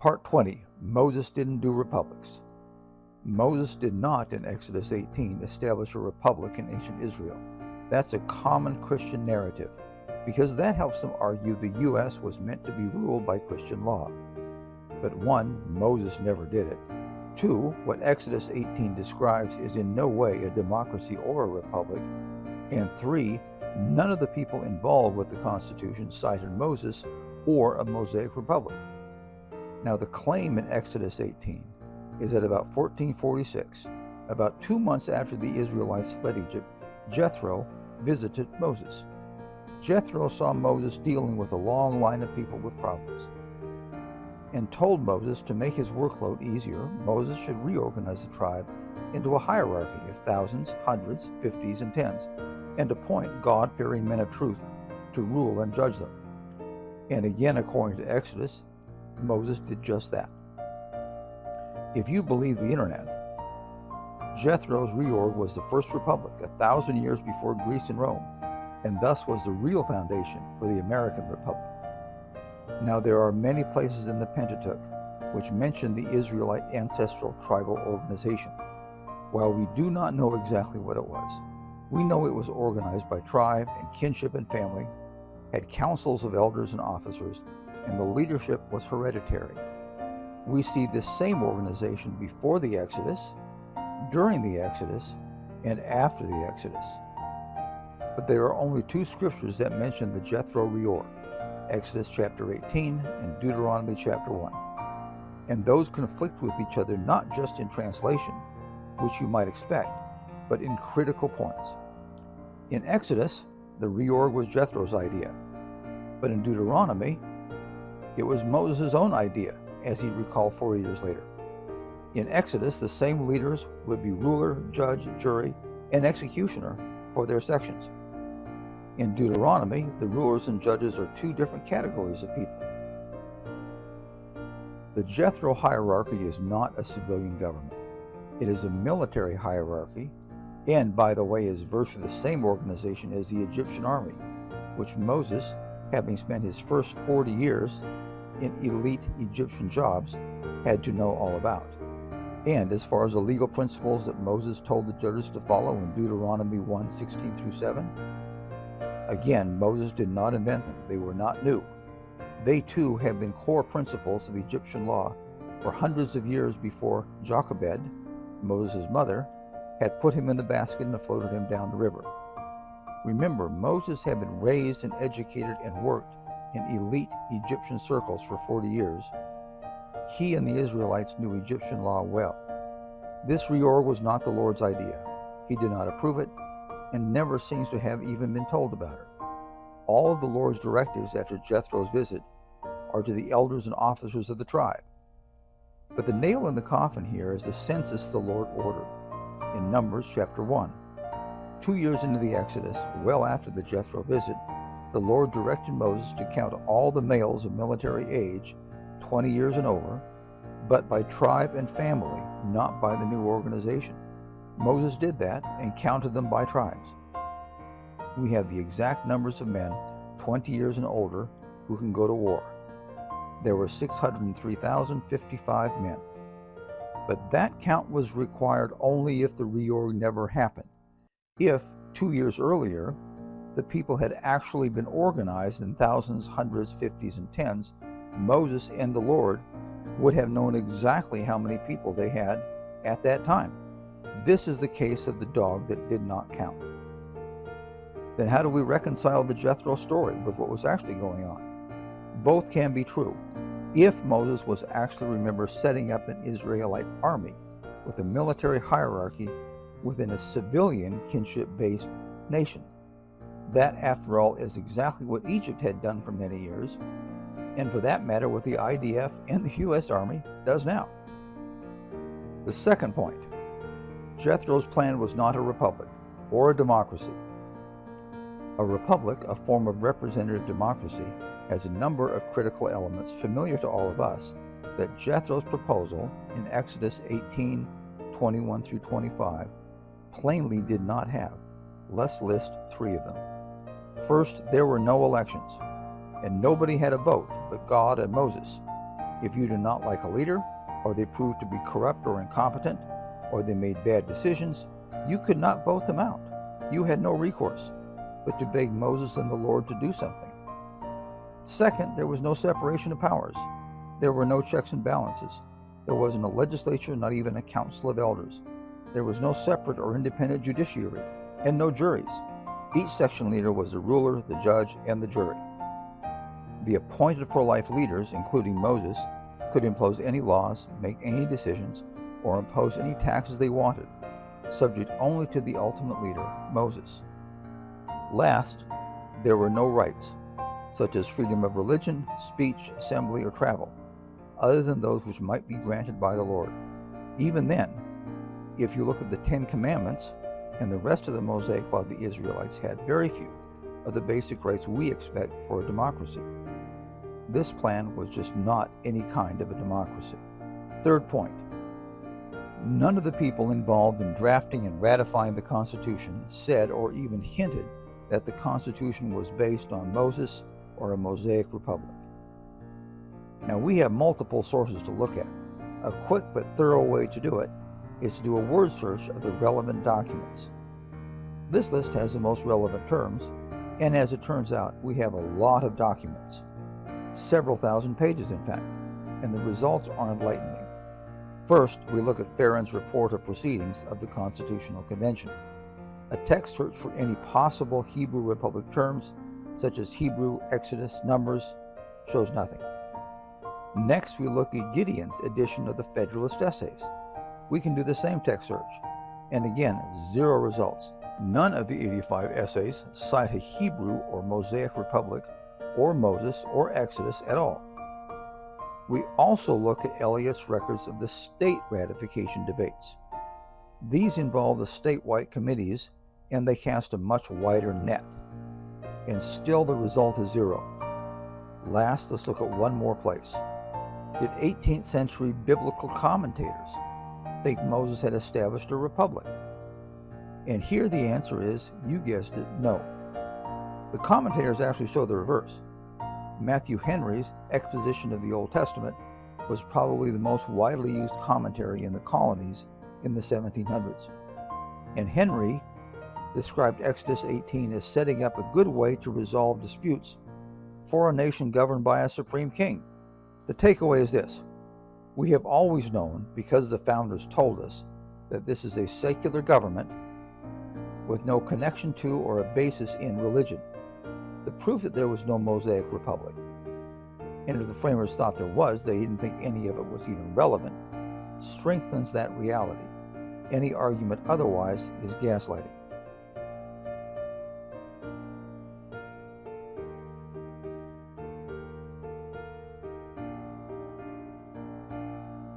Part 20. Moses didn't do republics. Moses did not, in Exodus 18, establish a republic in ancient Israel. That's a common Christian narrative, because that helps them argue the U.S. was meant to be ruled by Christian law. But 1, Moses never did it. 2, what Exodus 18 describes is in no way a democracy or a republic. And 3, none of the people involved with the Constitution cited Moses or a Mosaic republic. Now, the claim in Exodus 18 is that about 1446, about 2 months after the Israelites fled Egypt, Jethro visited Moses. Jethro saw Moses dealing with a long line of people with problems and told Moses to make his workload easier, Moses should reorganize the tribe into a hierarchy of thousands, hundreds, fifties, and tens, and appoint God-fearing men of truth to rule and judge them. And again, according to Exodus, Moses did just that. If you believe the internet, Jethro's reorg was the first republic 1,000 years before Greece and Rome, and thus was the real foundation for the American Republic. Now, there are many places in the Pentateuch which mention the Israelite ancestral tribal organization. While we do not know exactly what it was, we know it was organized by tribe and kinship and family, had councils of elders and officers, and the leadership was hereditary. We see this same organization before the Exodus, during the Exodus, and after the Exodus. But there are only 2 scriptures that mention the Jethro reorg, Exodus chapter 18 and Deuteronomy chapter 1. And those conflict with each other not just in translation, which you might expect, but in critical points. In Exodus, the reorg was Jethro's idea, but in Deuteronomy, it was Moses' own idea, as he recalled 40 years later. In Exodus, the same leaders would be ruler, judge, jury, and executioner for their sections. In Deuteronomy, the rulers and judges are 2 different categories of people. The Jethro hierarchy is not a civilian government. It is a military hierarchy, and by the way, is virtually the same organization as the Egyptian army, which Moses, having spent his first 40 years in elite Egyptian jobs, had to know all about. And as far as the legal principles that Moses told the judges to follow in Deuteronomy 1:16 through 7, again, Moses did not invent them. They were not new. They too have been core principles of Egyptian law for hundreds of years before Jochebed, Moses' mother, had put him in the basket and floated him down the river. Remember, Moses had been raised and educated and worked in elite Egyptian circles for 40 years. He and the Israelites knew Egyptian law well. This reorg was not the Lord's idea. He did not approve it, and never seems to have even been told about it. All of the Lord's directives after Jethro's visit are to the elders and officers of the tribe. But the nail in the coffin here is the census the Lord ordered in Numbers chapter 1. 2 years into the Exodus, well after the Jethro visit, the Lord directed Moses to count all the males of military age, 20 years and over, but by tribe and family, not by the new organization. Moses did that and counted them by tribes. We have the exact numbers of men 20 years and older who can go to war. There were 603,055 men. But that count was required only if the reorg never happened. If, 2 years earlier, the people had actually been organized in thousands, hundreds, fifties, and tens, Moses and the Lord would have known exactly how many people they had at that time. This is the case of the dog that did not count. Then how do we reconcile the Jethro story with what was actually going on? Both can be true. If Moses was actually, remember, setting up an Israelite army with a military hierarchy within a civilian kinship-based nation. That, after all, is exactly what Egypt had done for many years, and for that matter, what the IDF and the U.S. Army does now. The second point, Jethro's plan was not a republic or a democracy. A republic, a form of representative democracy, has a number of critical elements familiar to all of us that Jethro's proposal in Exodus 18:21 through 25 plainly did not have. Let's list 3 of them. First, there were no elections, and nobody had a vote but God and Moses. If you do not like a leader, or they proved to be corrupt or incompetent, or they made bad decisions, you could not vote them out. You had no recourse but to beg Moses and the Lord to do something. Second, there was no separation of powers. There were no checks and balances. There wasn't a legislature, not even a council of elders. There was no separate or independent judiciary, and no juries. Each section leader was the ruler, the judge, and the jury. The appointed for-life leaders, including Moses, could impose any laws, make any decisions, or impose any taxes they wanted, subject only to the ultimate leader, Moses. Last, there were no rights, such as freedom of religion, speech, assembly, or travel, other than those which might be granted by the Lord. Even then, if you look at the 10 Commandments and the rest of the Mosaic Law, the Israelites had very few of the basic rights we expect for a democracy. This plan was just not any kind of a democracy. Third point, none of the people involved in drafting and ratifying the Constitution said or even hinted that the Constitution was based on Moses or a Mosaic republic. Now, we have multiple sources to look at. A quick but thorough way to do it is to do a word search of the relevant documents. This list has the most relevant terms, and as it turns out, we have a lot of documents. Several thousand pages, in fact, and the results are enlightening. First, we look at Farron's report of proceedings of the Constitutional Convention. A text search for any possible Hebrew Republic terms, such as Hebrew, Exodus, Numbers, shows nothing. Next, we look at Gideon's edition of the Federalist Essays. We can do the same text search, and again, zero results. None of the 85 essays cite a Hebrew or Mosaic Republic, or Moses, or Exodus at all. We also look at Eliot's records of the state ratification debates. These involve the statewide committees, and they cast a much wider net. And still the result is zero. Last, let's look at one more place. Did 18th century biblical commentators think Moses had established a republic? And here the answer is, you guessed it, no. The commentators actually show the reverse. Matthew Henry's exposition of the Old Testament was probably the most widely used commentary in the colonies in the 1700s. And Henry described Exodus 18 as setting up a good way to resolve disputes for a nation governed by a supreme king. The takeaway is this: we have always known, because the founders told us, that this is a secular government with no connection to or a basis in religion. The proof that there was no Mosaic Republic, and if the framers thought there was, they didn't think any of it was even relevant, strengthens that reality. Any argument otherwise is gaslighting.